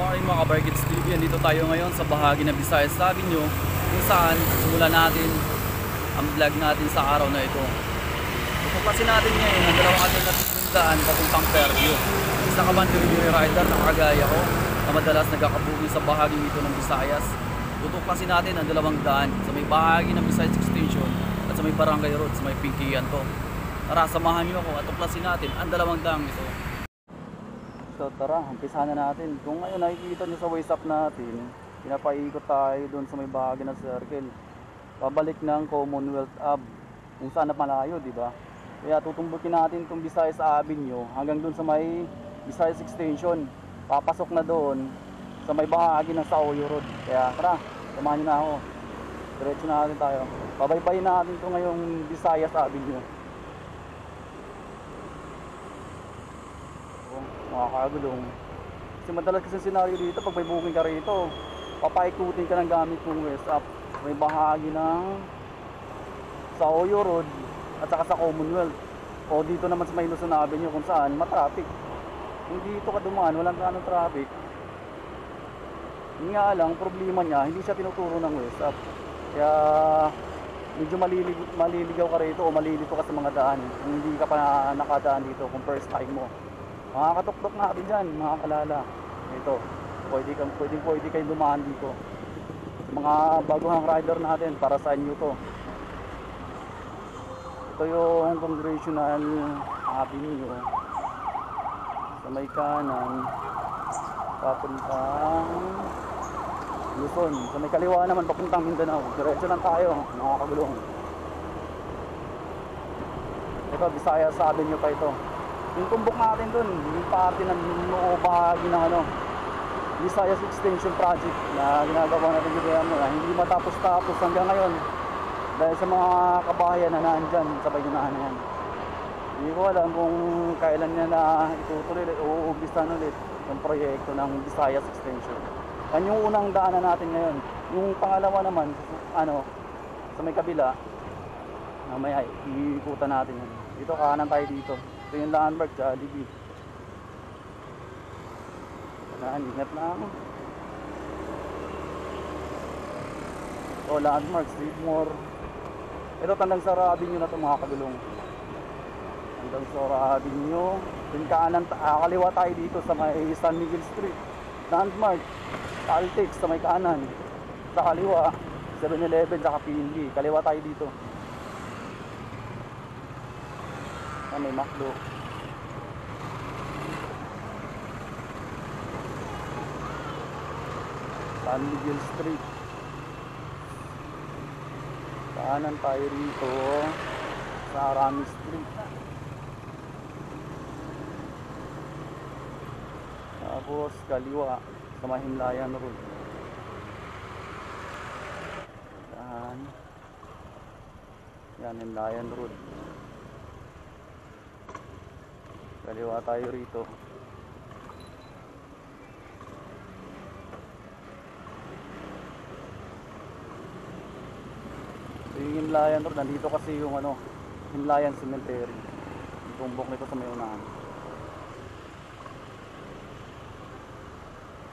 morning mga ka-Barkits TV. Andito tayo ngayon sa bahagi ng Visayas Avenue kung saan simulan natin ang vlog natin sa araw na ito. Tutuklasin natin ngayon ang dalawang ating natitindaan papuntang Fairview. Isa ka man new rider na kagaya ko na madalas nagkakabuki sa bahagi nito ng Visayas. Tutuklasin natin ang dalawang daan sa may bahagi ng Visayas Extension at sa may Barangay Road sa may Pinkian to. Tara, samahan niyo ako at tuklasin natin ang dalawang daan ito. So tara, umpisahan na natin. Kung ngayon nakikita nyo sa waist up natin, pinapaikot tayo doon sa may bahagi ng circle. Pabalik ng Commonwealth Ave, kung saan na malayo, di ba? Kaya tutumbukin natin itong Visayas Avenue hanggang doon sa may Visayas Extension. Papasok na doon sa may bahagi ng Saoyo Road. Kaya tara, samahan nyo na ako. Diretso na natin tayo. Pabaybayin natin ito ngayong Visayas Avenue. Makakagulong. Kasi madalas kasi senaryo dito, pag may booking ka rito, papaikutin ka ng gamit mong west up. May bahagi ng Saoyo Road at saka sa Commonwealth. O dito naman sa may Luzon Avenue kung saan matraffic. Kung dito ka dumaan, walang ganong traffic. Yun nga lang, problema niya, hindi siya tinuturo ng west up. Kaya medyo maliligaw ka rito o malilito ka sa mga daan kung hindi ka pa nakadaan dito kung first time mo. Mga katuktok natin dyan, mga kalala. Ito, pwede kayo dumaan dito. Mga baguhang rider natin, para sa inyo to. Ito yung Congressional Avenue. Sa may kanan, papuntang Luzon. Sa may kaliwa naman, papuntang Mindanao. Diretso lang tayo, mga kagulong. Ito, Visayas Avenue pa ito. Yung tumbok natin dun, yung parte ng bahagi ng Visayas Extension Project na ginagawa natin yung hindi matapos-tapos hanggang ngayon dahil sa mga kabahayan na nandyan sa bayunahan na yan. Hindi ko alam kung kailan niya na itutuloy o uumpisan ulit yung proyekto ng Visayas Extension. Yan yung unang daanan natin ngayon. Yung pangalawa naman, sa may kabila, mamaya iikutan natin yun. Dito, kanan tayo dito. Ito yung landmark, Jollibee. Ingat lang. Ito, landmark, Streetmore. Ito, Tandang Sara Avenue na ito, mga kagulong. Tandang Sara Avenue. Yung kanan, kaliwa tayo dito sa may San Miguel Street. Landmark, Caltex sa may kanan. Sa kaliwa, 7-Eleven, saka PNB. Kaliwa tayo dito. May McDo. San Miguel Street. Kanan tayo rito sa Arami Street. Tapos kaliwa sa Mahimlayan Road. Yan, Himlayan Road. Kaliwa tayo rito. Yung Himlayan Road, nandito kasi yung Himlayan Cemetery. Yung tumbok nito sa may unahan.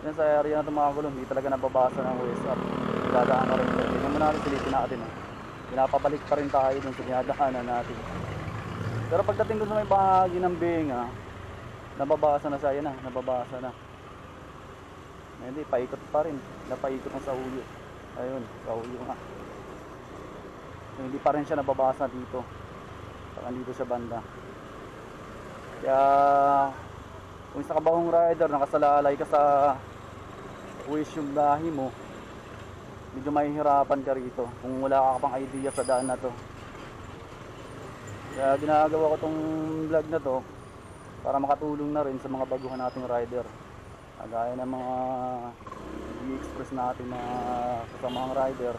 Yan sa area na ito, mga gulong, hindi talaga nababasa ng west up. Dadaan na rin. Tingnan mo natin, silipin natin. Pinapabalik pa rin tayo dun sa dinadaanan natin. Pero pagdating doon sa may bahagi ng Benga, nababasa na siya, yan na, nababasa na. Hindi, paikot pa rin. Napaikot na sa uyo. Ayun, sa uyo nga. So, hindi pa rin siya nababasa dito. Saka dito sa banda. Kaya, kung isa ka ba kong rider, nakasalalay ka sa wish yung lahi mo, medyo mahihirapan ka rito kung wala ka pang idea sa daan na to. Kaya ginagawa ko tong vlog na to para makatulong na rin sa mga baguhan nating rider. Gaya ng mga i-express natin mga kasamang rider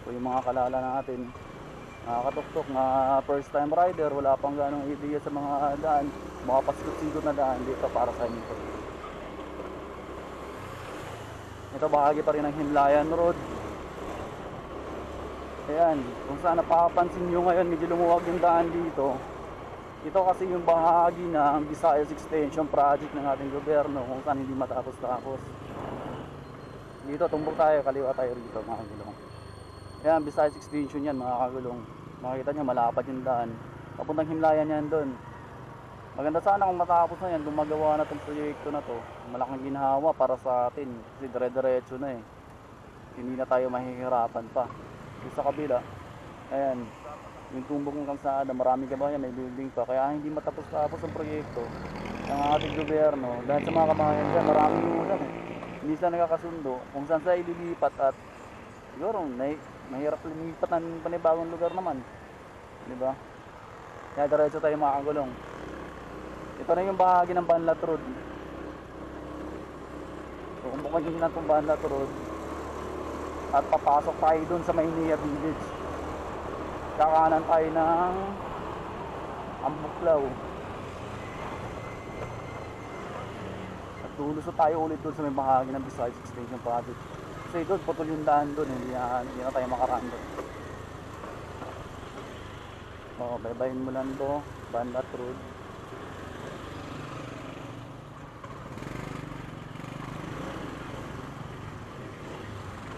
o yung mga kalala natin, nakakatuktok na first time rider, wala pang ganong idea sa mga daan, mga pasikot-sikot na daan, dito para sa inyo. Ito bahagi pa rin ng Himlayan Road. Ayan, kung saan napapansin nyo ngayon, medyo lumuwag yung daan dito. Ito kasi yung bahagi ng Visayas Extension Project ng ating gobyerno kung saan hindi matapos-tapos. Dito tumbok tayo, kaliwa tayo rito mga kagulong. Yan, Visayas Extension yan mga kagulong. Makikita nyo malapad yung daan. Papuntang Himlayan yan doon. Maganda sana kung matapos na yan, gumagawa na itong proyekto na to. Malaking ginhawa para sa atin kasi dire-diretso na eh. Hindi na tayo mahihirapan pa. Yung sa kabila, ayan, yung tumbok ng kalsada, marami kabayan, may building pa. Kaya hindi matapos-tapos ang proyekto ng ating gobyerno. Dahil sa mga kabayan dyan, maraming ulan eh. Hindi sila nakakasundo kung saan sila ililipat at siguro mahirap lumipat ng panibagong lugar naman. Diba? Kaya diretso tayo mga kagulong. Ito na yung bahagi ng Banlat Road. So kung bukan yung itong Banlat Road at papasok tayo dun sa Maynila Village. Kakanan tayo ng Ambuklaw. At lulusot tayo ulit dun sa may bahagi ng Visayas Extension Project. Kasi doon, putol yung daan dun, hindi na tayo makaraan dun. So, baybayin mo lang to, Banlat Road.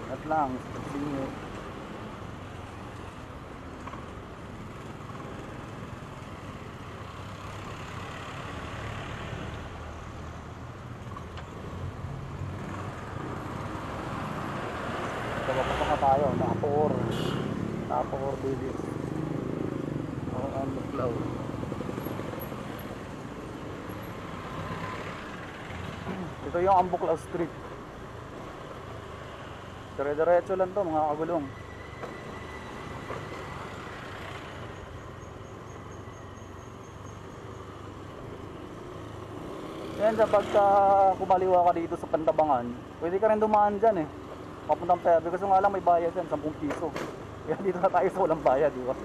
Ingat lang, singit. Papasok na tayo, Napor Village. Ang Buklaw. Ito yung Ambuklaw Street. Dire-diretso lang to mga kagulong. Yan, pagka kumaliwa ka dito sa Pantabangan, pwede ka rin dumaan dyan eh. Papuntang Perdi, kasi nga lang may bayad yan, 10 piso. Kaya dito na tayo sa walang bayad, di ba?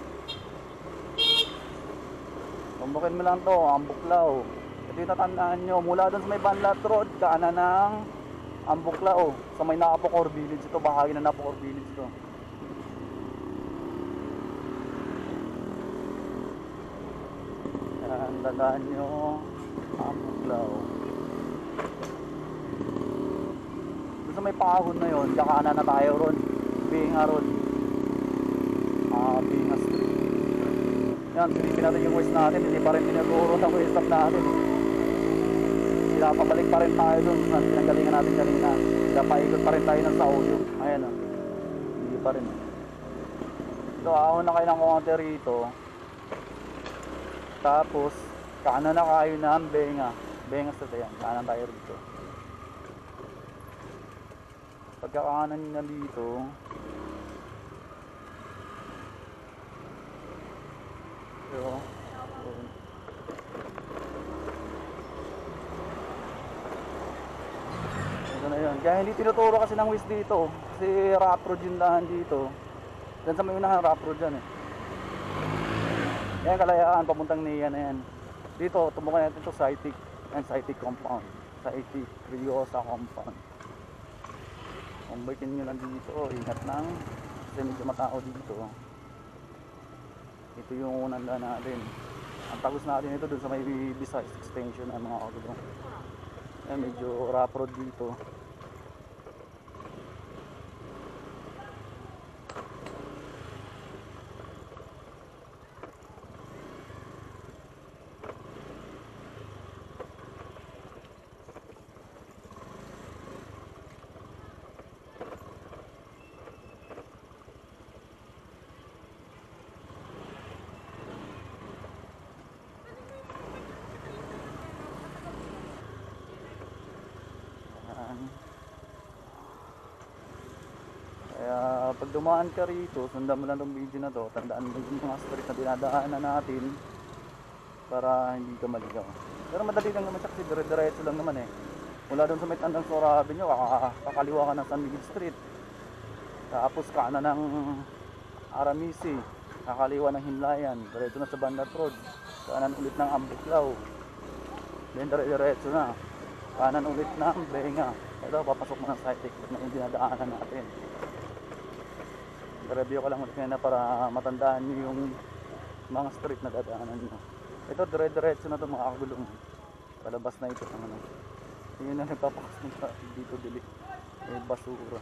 Tumbukin mo lang to, Ambuklaw. Ito yung tatandaan nyo, mula dun sa may Banlat Road, kanan ng Ambuklaw, sa may Napocor Village. Ito, bahagi ng Napocor Village to. Yan, tandaan nyo, Ambuklaw. Doon sa may pahon na yun, kakanan na tayo ron. Binga Road. Binga Street. Yan, silipin natin yung waste natin. Hindi pa rin pinag-uurot ang waste stop natin. Pinapabalik pa rin tayo dun. Pinanggalingan natin kanina. Paikot pa rin tayo ng Saudio. Ayan o. Hindi pa rin. So, ahon na kayo ng konti rito. Tapos, kanan na kayo ng Benga. Benga Street, ayan. Kanan tayo rito. Pagkakanan nyo na dito, so, ito na yun. Kaya hindi tinuturo kasi ng WIS dito. Kasi rough road yung dahan dito. Diyan sa may unahan, rough road dyan eh. Yan, Kalayaan, papuntang Nia na yan. Dito, tumukan natin ito, Saitik. Yan, Saitik Compound. Saitik, Riosa Compound. Kung baikin nyo lang dito, ingat lang. Kasi medyo matao dito. Ito yung unang daan natin. Ang tagos natin ito dun sa may Visayas Extension ng mga kagulong. Ayan, medyo rough road dito. Kaya pag dumaan ka rito, sundan mo lang itong video na to, tandaan mo yung mga street na dinadaanan natin para hindi ka maligaw. Pero madali lang naman siya kasi dire-diretso lang naman eh. Mula doon sa may tandang Sora Avenue, kakaliwa ka ng San Miguel Street. Tapos kanan ng Aramisi, kakaliwa ng Himlayan, diretso na sa Banlat Road, kanan ulit ng Ambuklaw. Then dire-diretso na, kanan ulit ng Benga. Ito, papasok mo ng Saitik na yung dinadaanan natin. I-review ko lang ulit ngayon na para matandaan nyo yung mga street na dadaanan nyo. Ito dire-diretso na to mga kagulong. Palabas na ito ng ano. Yun na nagpapakas ng traffic dito dili. May basura.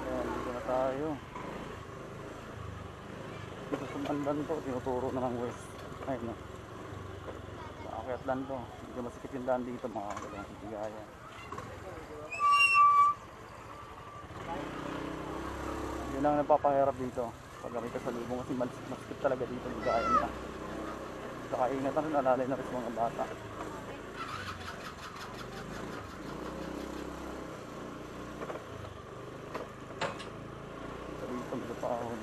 Ayan, dito na tayo. Dito sa bandan to, tinuturo na ng west. Ayun no. Maakyat lang to. Hindi masikip yung daan dito mga kagulong. Hindi kaya. Yun ang napapahirap dito pag kami kasalubong kasi maskip talaga dito, hindi kaya nila. Saka ingatan rin, alalay na rin sa mga bata. Dito may pahon.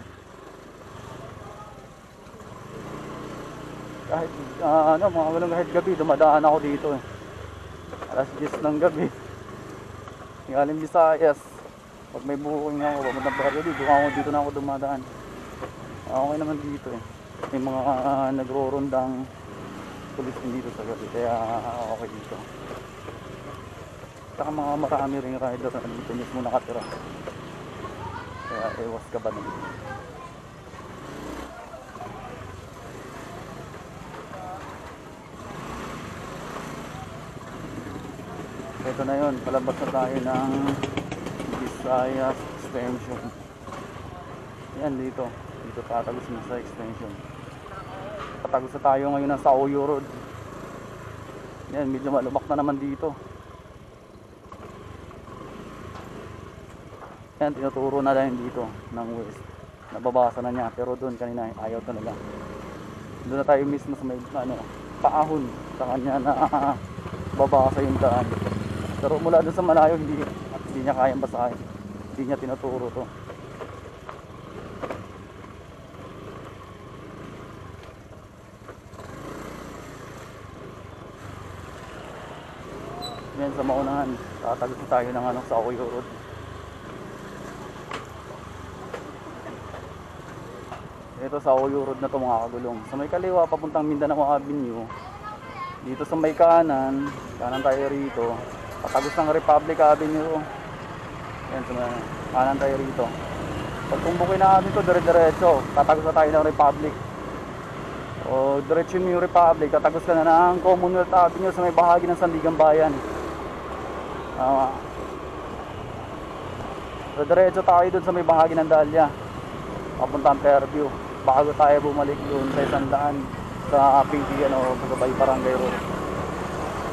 Kahit mga walang kahit gabi dumadaan ako dito eh. Alas 10 ng gabi. Galing Visayas. Pag may booking ako, pamuntang Baguio, dito na ako dumadaan. Okay naman dito eh. May mga nagro-rondang pulis din dito sa gabi, kaya okay dito. Saka mga marami ring rider na dito mismo nakatira. Kaya ewas ka ba naman. Ito na yun, palabas na tayo ng Visayas Extension. Yan dito tatagos na sa extension. Patagos na tayo ngayon ng Sauyo Road. Yan, medyo malubak na naman dito. Yan, tinuturo na lang dito ng west. Nababasa na niya, pero doon kanina ayaw talaga. Doon na tayo mismo sa may paahon sa kanya na babasa yung daan. Pero mula doon sa malayo, hindi niya kayang basahin. Hindi niya tinuturo to. Yan sa maunahan, tatagos tayo ng Sauyo Road. Ito Sauyo Road na to mga kagulong. Sa may kaliwa papuntang Mindanao Avenue. Dito sa may kanan tayo rito. Tatagos ng Republic Avenue. Yan sa may kanan tayo rito. Pag tumbukin na natin to dire-diretso, tatagos na tayo ng Republic. O diretso yung Republic, tatagos ka na ng Commonwealth Avenue sa may bahagi ng Sandigan Bayan. So diretso tayo dun sa may bahagi ng Dahlia papuntang Fairview bago tayo bumalik dun sa Isandaan sa PDN o Pagabay Barangay Road.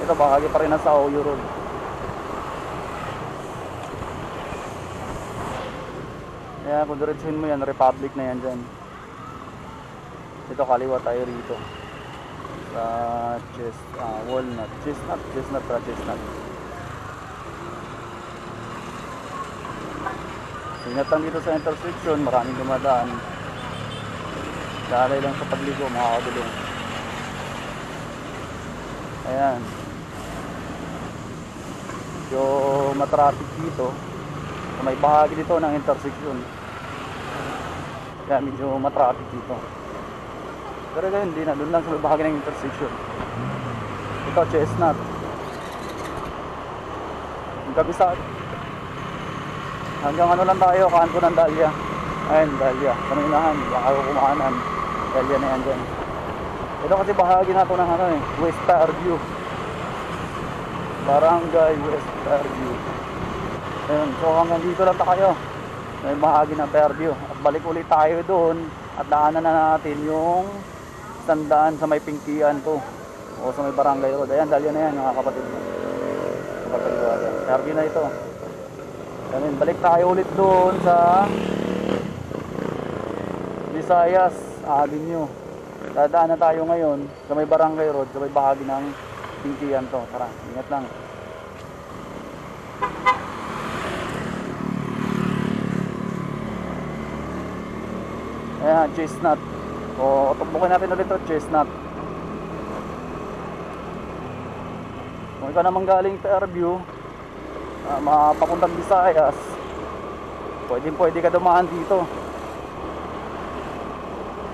Ito bahagi pa rin ng Sauyo Road. Kaya kung diretsuhin mo yan, Republic na yan dyan. Ito kaliwa tayo rito sa Chestnut. Ingat lang dito sa intersection, maraming dumadaan. Lalay lang sa pagligo, mga kagulong. Ayan. So, matraffic dito. So, may bahagi dito ng intersection. Kaya medyo matraffic dito. Pero ganyan, hindi na. Doon lang sa may bahagi ng intersection. Ito, Chestnut. Yung kabisa. Hanggang lang tayo, kanto ng Dahlia. Ayun, Dahlia. Kanunahan, baka kumahanan. Dahlia na yan dyan. Ito kasi bahagi na ito ng West Fairview. Barangay West Fairview. Ayun, so hanggang dito lang tayo. May bahagi ng Fairview. At balik ulit tayo doon. At daanan na natin yung Sandaan sa may Pingkian to. O sa may Barangay Road. Ayan, Dahlia na yan, mga kapatid. Fairview na ito. Ganun, balik tayo ulit doon sa Visayas Avenue. Dadaan na tayo ngayon sa may Barangay Road, sa may bahagi ng Pingkian to. Tara, ingat lang. Ayan, Chestnut. O, tubukin natin ulit ito, Chestnut. Kung ikaw naman galing Fairview, papuntang Visayas, pwede ka dumaan dito.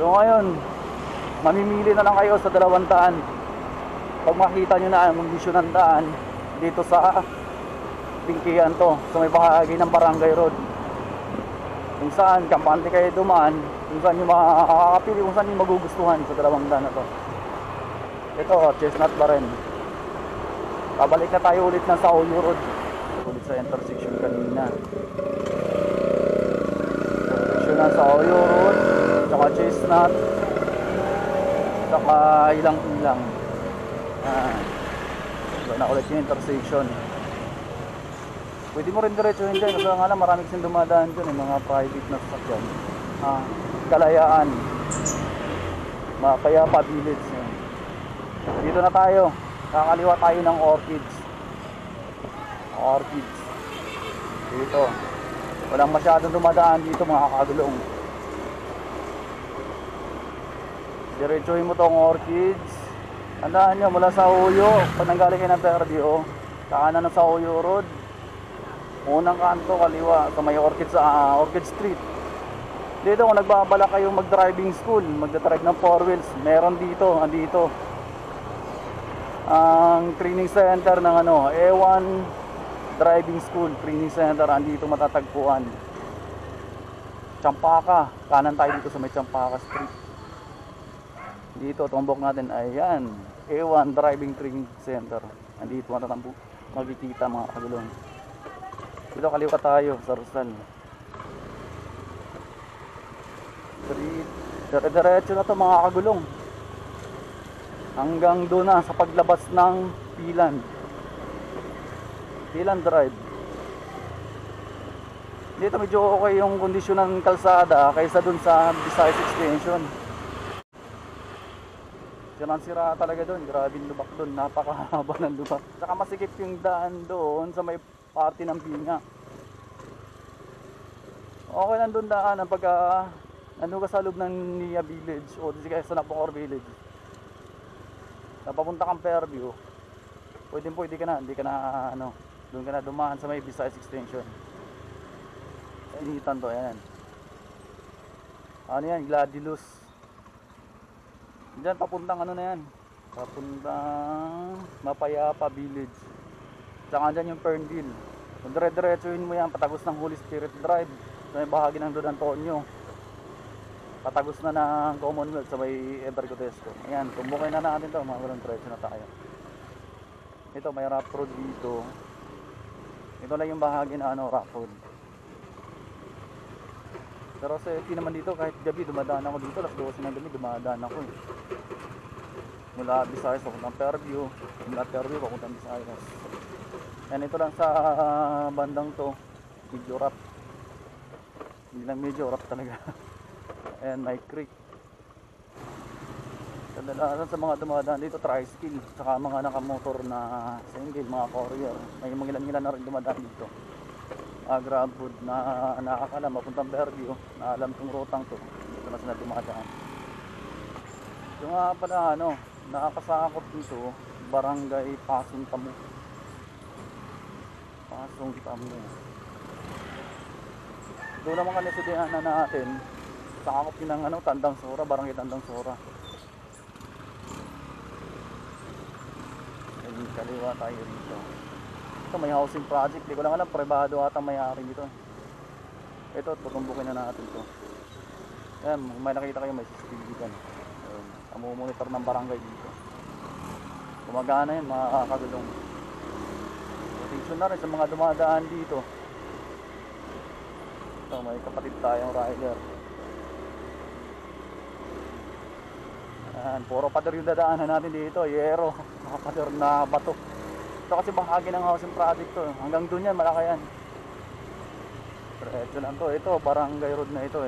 So ngayon, mamimili na lang kayo sa 200. Pag makita nyo na ang kondisyon ng daan dito sa Bingkian to, sa may bahagi ng Barangay Road, kung saan kampante kayo dumaan, kung saan nyo makakapili, kung saan nyo magugustuhan sa dalawang daan na to. Ito, Chestnut pa rin. Pabalik na tayo ulit ng Sauyo Road, ulit sa intersection kanina. Intersection ng Sauyo Road, tsaka Chestnut, tsaka ilang-ilang. So na ulit yung intersection. Pwede mo rin diretsuhin dyan kasi nga lang marami kasing dumadaan dyan, mga private na sasakyan. Kalayaan, Mapayapa Village. Dito na tayo, kakaliwa tayo ng Orchids. Dito walang masyadong dumadaan dito, mga kagulong. Diretsuhin mo tong Orchids. Tandaan nyo, mula sa Uyo, pag nanggaling kayo ng Fairview, kanan na sa Uyo Road, unang kanto kaliwa sa may Orchid, sa Orchid Street. Dito kung nagbabala kayong mag-driving school, magdadrive ng 4 wheels, meron dito, andito ang training center ng A1 Driving School Training Center, andito matatagpuan. Champaka, kanan tayo dito sa may Champaka Street. Dito tumbok natin, ayan, A1 Driving Training Center, andito matatampo, makikita mga kagulong. Dito kaliwa tayo sa Rizal Street. Diretso na to mga kagulong, hanggang doon na sa paglabas ng Pilan Drive. Dito medyo okay yung kondisyon ng kalsada kaysa doon sa Visayas Extension. Sira talaga doon, grabe yung lubak doon, napakahaba ng lubak. Saka masikip yung daan doon sa may parte ng Binga. Okay lang doon daan pagka nandun ka sa loob ng Nia Village o di kaya sa Napocor Village. Napapunta kang Fairview, pwede ka na, hindi ka na doon ka na dumaan sa may Visayas Extension. Initan to, ayan. Ano yan, Gladilus. Diyan papuntang na yan, papuntang Mapayapa Village. Tsaka dyan yung Fernville. Kung dire-diretsuhin mo yan, patagos ng Holy Spirit Drive sa may bahagi ng Don Antonio, patagos na ng Commonwealth sa may Evergodesco. Ayan, tumbukin na natin to, mga walang diretso na tayo. Ito may rough road dito. Ito lang yung bahagi na rough road. Pero safety naman dito, kahit gabi dumadaan ako dito, alas 12 ng gabi dumadaan ako mula Visayas papuntang Fairview, mula Fairview papuntang Visayas. Yan, ito lang sa bandang to, medyo rough. Hindi lang medyo rough talaga. And may creek. Kadalasan sa mga dumadaan dito, tricycle, saka mga nakamotor na single, mga courier. May mga ilan na rin dumadaan dito. Grab food na nakakalam, mapuntang Fairview, na alam tong rutang to, dito na sila dumadaan. Yung nga pala nakakasakop nito, Barangay Pasong Tamo. Doon naman kanya sa dihanan natin, sakop yun ng Tandang Sora, Barangay Tandang Sora. Ayun, kaliwa tayo rito. Ito may housing project, di ko lang alam, privado ata may-ari dito. Ito, tutumbukin na natin to. Ayan, may nakita kayo, may CCTV dyan. Monitor ng barangay dito. Gumagana yun, mga kagulong. Attention na rin sa mga dumadaan dito. Ito, may kapatid tayong rider. Ayan, puro pader yung dadaanan natin dito, yero, pader na bato. Ito kasi bahagi ng housing project to, hanggang doon yan, malaki yan. Diretso lang to, ito, barangay road na ito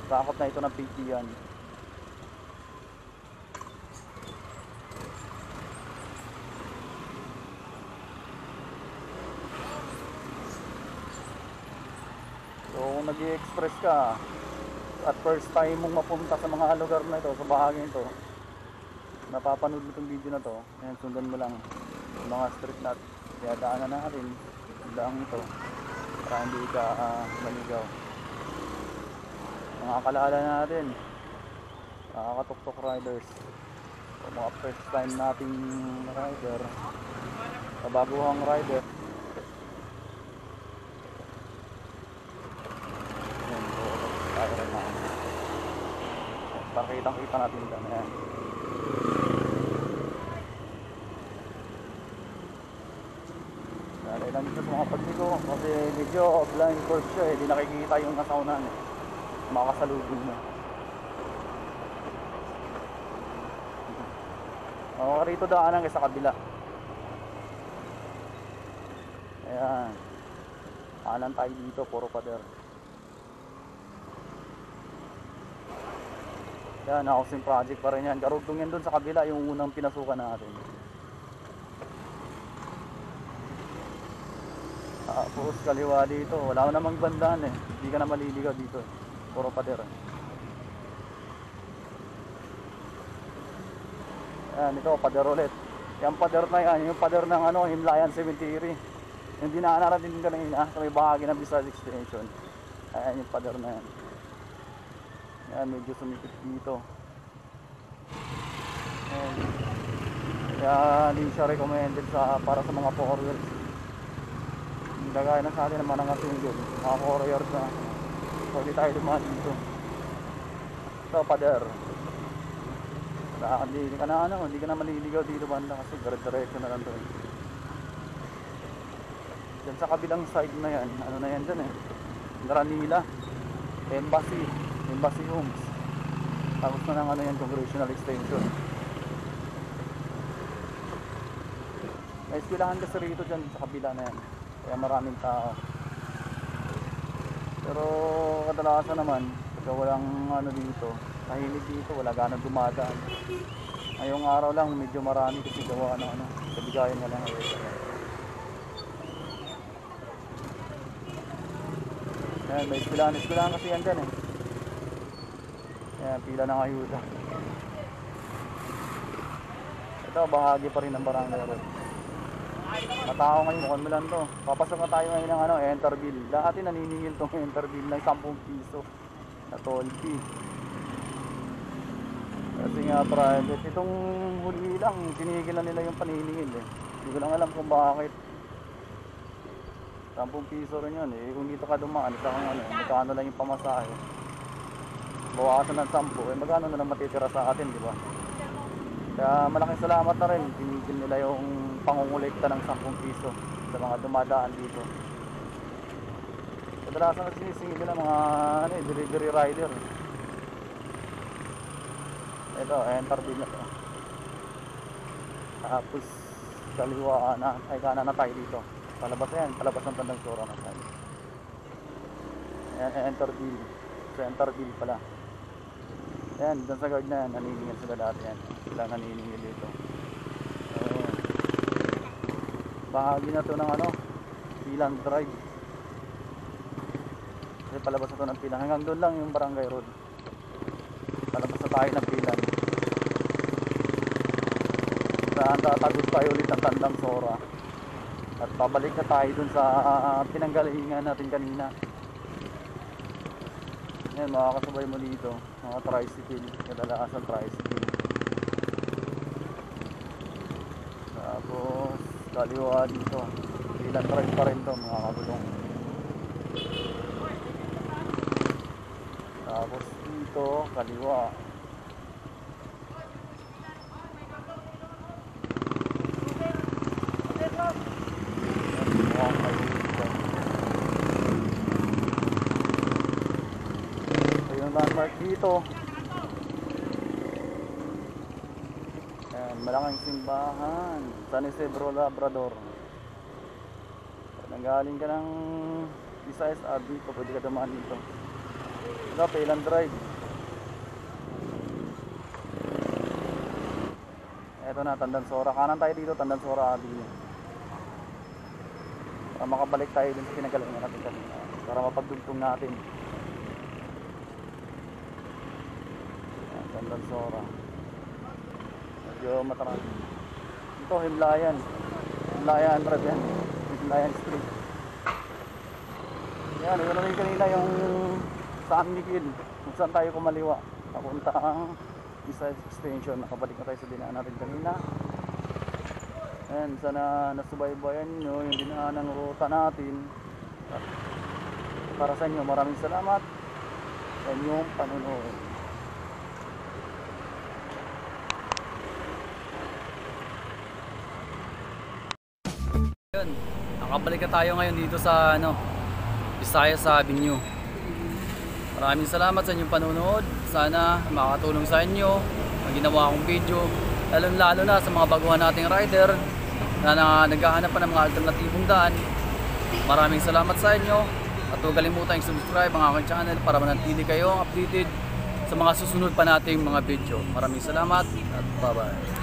sakop na ito ng PTN. So kung nag-i-express ka at first time mong mapunta sa mga lugar na ito, sa bahagi nito, napapanood mo itong video na to, ayan, sundan mo lang yung mga street na dinadaanan natin, lang ito para hindi ka maligaw. Mga kalala natin, nakakatuktok riders, So, mga first time nating rider, kabaguhang rider. Yan, so tayo rin na. Para kitang-kita natin dyan. Ayan. Dahil lang dito sa mga pagliko kasi medyo blind course siya eh. Di nakikita yung nasa unan eh. Makasalubong mo. O, rito daanan kayo sa kabila. Ayan. Kanan tayo dito, puro pader. Yan, housing project pa rin yan. Karugtong yan dun sa kabila, yung unang pinasukan natin. Tapos kaliwa dito, wala namang bandaan eh. Hindi ka na maliligaw dito eh. Puro pader eh. Yan, ito, pader ulit. Yung pader na yan, yung pader ng Himlayan Cemetery. Yung dinaanan natin din kanina sa may bahagi ng Visayas Extension. Ayan yung pader na yan. Yan, medyo sumipit dito. Ayan. Kaya hindi siya recommended para sa mga 4 wheels. Hindi kagaya na sa atin naman ang single. Mga 4 years na. So, hindi tayo dumaan dito. Ito, pader. Hindi ka na hindi ka na maliligaw dito banda kasi dire-diretso na lang to eh. Diyan sa kabilang side na yan, na yan dyan eh. Granila, Embassy Homes. Tapos na ng yan, Congressional Extension. May eskwelahan kasi rito dyan sa kabila na yan. Kaya maraming tao. Pero kadalasan naman, pagka walang dito, tahimik dito, wala ganang dumadaan. Ngayong araw lang medyo marami kasi gawa ng kabigayan nga lang ngayon. Ayan, may eskwelahan kasi yan dyan eh. Ayan, pila ng ayuda. Ito, bahagi pa rin ng Barangay Road. Matao ngayon, mukhang mo lang to. Papasok na tayo ngayon ng enter bill. Dati naniningil tong enter bill ng 10 piso na toll fee. Kasi nga private, itong huli lang, tinigil na nila yung paniningil eh. Hindi ko lang alam kung bakit. 10 piso rin yun eh. Kung dito ka dumaan, magkano lang yung pamasahe. Bawasan ng 10, eh magkano na lang matitira sa atin, di ba? Kaya malaking salamat na rin, tinigil nila yung pangungulekta ng 10 piso sa mga dumadaan dito. Kadalasan na sinisingil nila mga delivery rider. Ito, enter bill na to. Tapos kaliwa kanan na tayo dito. Palabas yan, palabas ng Tandang Sora na tayo. Ayan, enter bill. So, enter bill pala. Ayan, dun sa guard na yan, naniningil sila dati yan. Sila naniningil dito. Ayan. Bahagi na to ng Pilang Drive. Kasi palabas na to ng Pilang. Hanggang doon lang yung Barangay Road. Palabas na tayo ng Pilang. Saan tatagos tayo ulit ng Tandang Sora. At pabalik na tayo dun sa pinanggalingan natin kanina. Yan, makakasabay mo dito. Mga tricycle. Kadalasan tricycle. Tapos kaliwa dito. Ilan drive pa rin to mga kabulong. Tapos dito kaliwa. Landmark dito. Ayan, malaking simbahan San Isidro Labrador. Nanggaling ka ng Visayas dito, pwede ka dumaan dito. Ito, Payland Drive. Ito na, Tandang Sora. Kanan tayo dito, Tandang Sora Avenue. Para makabalik tayo din sa pinagalingan natin kanina. Para mapagdugtong natin. Tandang Sora. Medyo matarang. Ito, Himlayan. Himlayan Road yan. Himlayan Street. Yan, ito na rin kanina yung San Miguel. Kung saan tayo kumaliwa. Papuntang Visayas Extension. Nakabalik na tayo sa dinaan natin kanina. And sana nasubaybayan nyo yung dinaan ng ruta natin. At para sa inyo, maraming salamat sa inyong panonood. Yun, nakabalik na tayo ngayon dito sa Visayas Avenue. Maraming salamat sa inyong panonood. Sana makakatulong sa inyo ang ginawa kong video, lalo na sa mga baguhan nating rider na naghahanap pa ng mga alternatibong daan. Maraming salamat sa inyo at huwag kalimutan subscribe ang aking channel para manatili kayo updated sa mga susunod pa nating mga video. Maraming salamat at bye bye.